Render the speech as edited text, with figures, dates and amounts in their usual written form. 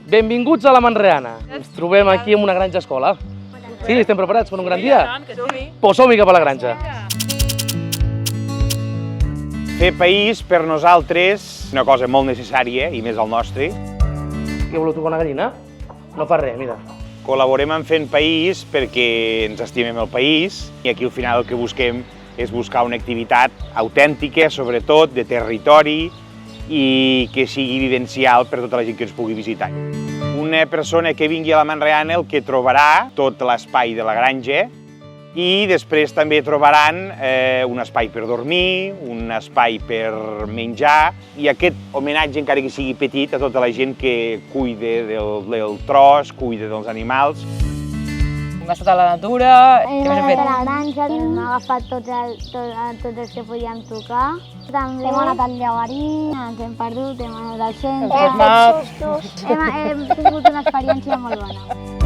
Benvinguts a la Manreana. Ens trobem aquí en una granja escola. Sí, estem preparats per un gran dia? Doncs som-hi cap a la granja. Fer país per nosaltres és una cosa molt necessària, i més el nostre. Què voleu tocar una gallina? No fa res, mira. Col·laborem en fent país perquè ens estimem el país i aquí al final el que busquem és buscar una activitat autèntica, sobretot de territori i que sigui vivencial per tota la gent que ens pugui visitar. Una persona que vingui a la Manreana el que trobarà tot l'espai de la granja i després també trobaran un espai per dormir, un espai per menjar i aquest homenatge, encara que sigui petit, a tota la gent que cuida del tros, cuida dels animals. Hem estat a la natura. Hem anat a la granja, hem agafat tots els que podíem tocar. També hem anat al llaurí, ens hem perdut, hem anat al centre. Hem fet sustos. Hem tingut una experiència molt bona.